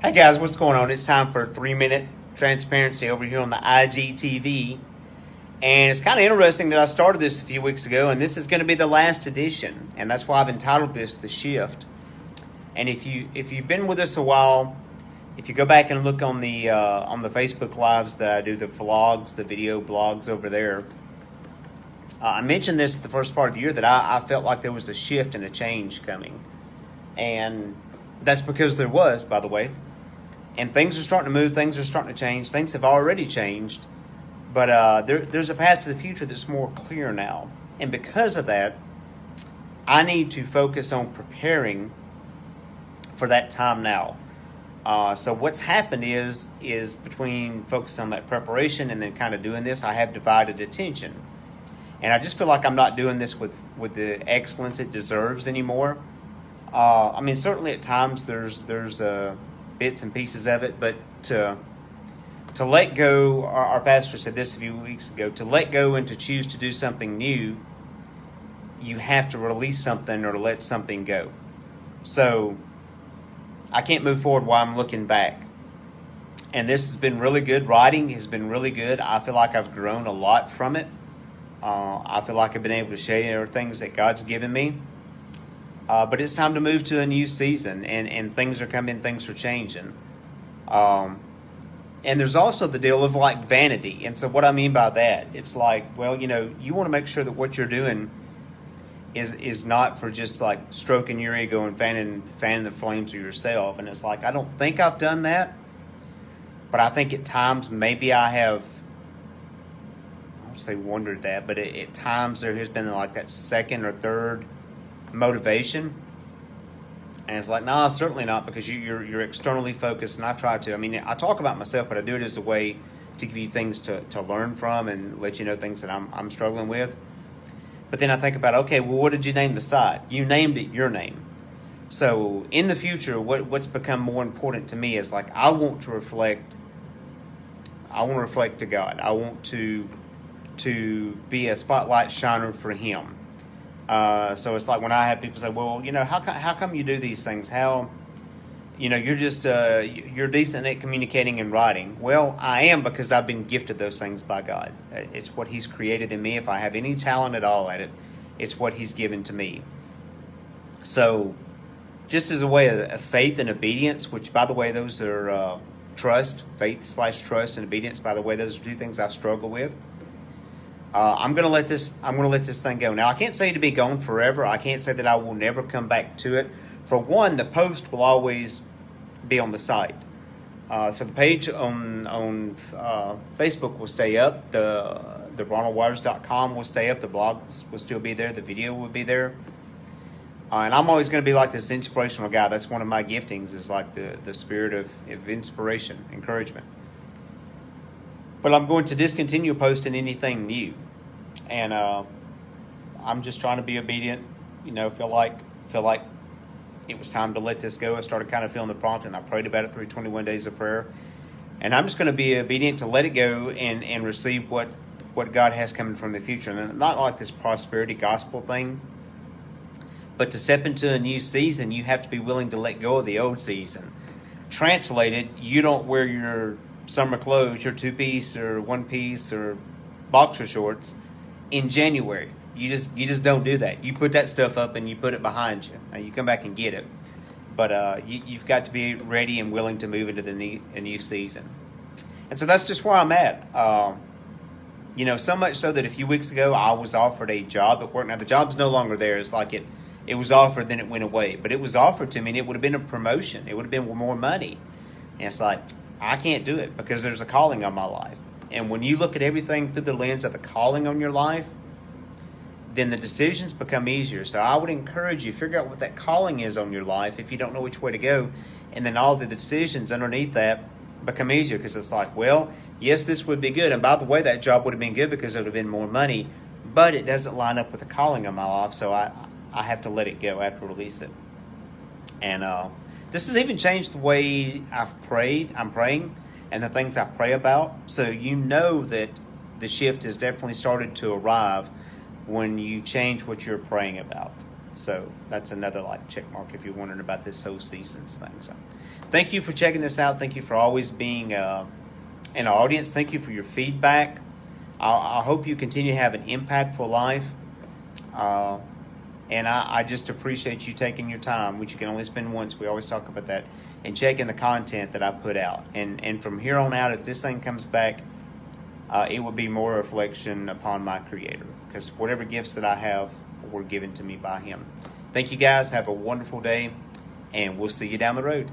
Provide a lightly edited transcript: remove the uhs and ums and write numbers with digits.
Hey guys, what's going on? It's time for 3 minute transparency over here on the IGTV. And it's kind of interesting that I started this a few weeks ago, and this is going to be the last edition. And that's why I've entitled this The Shift. And if you've been with us a while, if you go back and look on the Facebook Lives that I do, the vlogs, the video blogs over there, I mentioned this at the first part of the year that I felt like there was a shift and a change coming. And that's because there was, by the way. And things are starting to move, things are starting to change, things have already changed. But there's a path to the future that's more clear now. And because of that, I need to focus on preparing for that time now. So what's happened is between focusing on that preparation and then kind of doing this, I have divided attention. And I just feel like I'm not doing this with the excellence it deserves anymore. I mean, certainly at times there's bits and pieces of it, but to let go, our pastor said this a few weeks ago, to let go and to choose to do something new, you have to release something or to let something go. So I can't move forward while I'm looking back. And this has been really good. Writing has been really good. I feel like I've grown a lot from it. I feel like I've been able to share things that God's given me. But it's time to move to a new season, and things are coming, things are changing. And there's also the deal of like vanity. And so what I mean by that, it's like, well, you want to make sure that what you're doing is not for just like stroking your ego and fanning the flames of yourself. And it's like, I don't think I've done that, but I think at times maybe I have, I won't say wondered that, but at times there has been like that second or third motivation. And it's like, no, certainly not, because you're externally focused, and I try to. I mean, I talk about myself, but I do it as a way to give you things to learn from and let you know things that I'm struggling with. But then I think about, okay, well, what did you name the site? You named it your name. So in the future, what's become more important to me is like I want to reflect to God. I want to be a spotlight shiner for Him. So it's like when I have people say, well, how come you do these things? How, you're just, you're decent at communicating and writing. Well, I am, because I've been gifted those things by God. It's what He's created in me. If I have any talent at all at it, it's what He's given to me. So just as a way of faith and obedience, which by the way, those are, faith/trust and obedience. By the way, those are two things I struggle with. I'm gonna let this thing go. Now, I can't say to be gone forever. I can't say that I will never come back to it. For one, the post will always be on the site. So the page on Facebook will stay up. The RonaldWaters.com will stay up. The blog will still be there. The video will be there. And I'm always going to be like this inspirational guy. That's one of my giftings, is like the spirit of inspiration, encouragement. But I'm going to discontinue posting anything new. And I'm just trying to be obedient. Feel like it was time to let this go. I started kind of feeling the prompt, and I prayed about it through 21 days of prayer. And I'm just going to be obedient to let it go and receive what God has coming from the future. And not like this prosperity gospel thing, but to step into a new season, you have to be willing to let go of the old season. Translated, you don't wear your summer clothes, your two-piece or one-piece or boxer shorts in January. You just don't do that. You put that stuff up and you put it behind you. Now you come back and get it, but you've got to be ready and willing to move into a new season. And so that's just where I'm at. So much so that a few weeks ago I was offered a job at work. Now the job's no longer there. It's like it was offered, then it went away. But it was offered to me, and it would have been a promotion. It would have been more money. And it's like, I can't do it because there's a calling on my life. And when you look at everything through the lens of the calling on your life, then the decisions become easier. So I would encourage you, figure out what that calling is on your life if you don't know which way to go. And then all the decisions underneath that become easier, because it's like, well, yes, this would be good. And by the way, that job would have been good because it would have been more money, but it doesn't line up with the calling on my life. So I have to let it go. I have to release it. And this has even changed the way I'm praying, and the things I pray about. So that the shift has definitely started to arrive when you change what you're praying about. So that's another like check mark if you're wondering about this whole seasons thing. So thank you for checking this out. Thank you for always being an audience. Thank you for your feedback. I hope you continue to have an impactful life. And I just appreciate you taking your time, which you can only spend once. We always talk about that. And checking the content that I put out. And from here on out, if this thing comes back, it will be more a reflection upon my Creator. Because whatever gifts that I have were given to me by Him. Thank you guys. Have a wonderful day. And we'll see you down the road.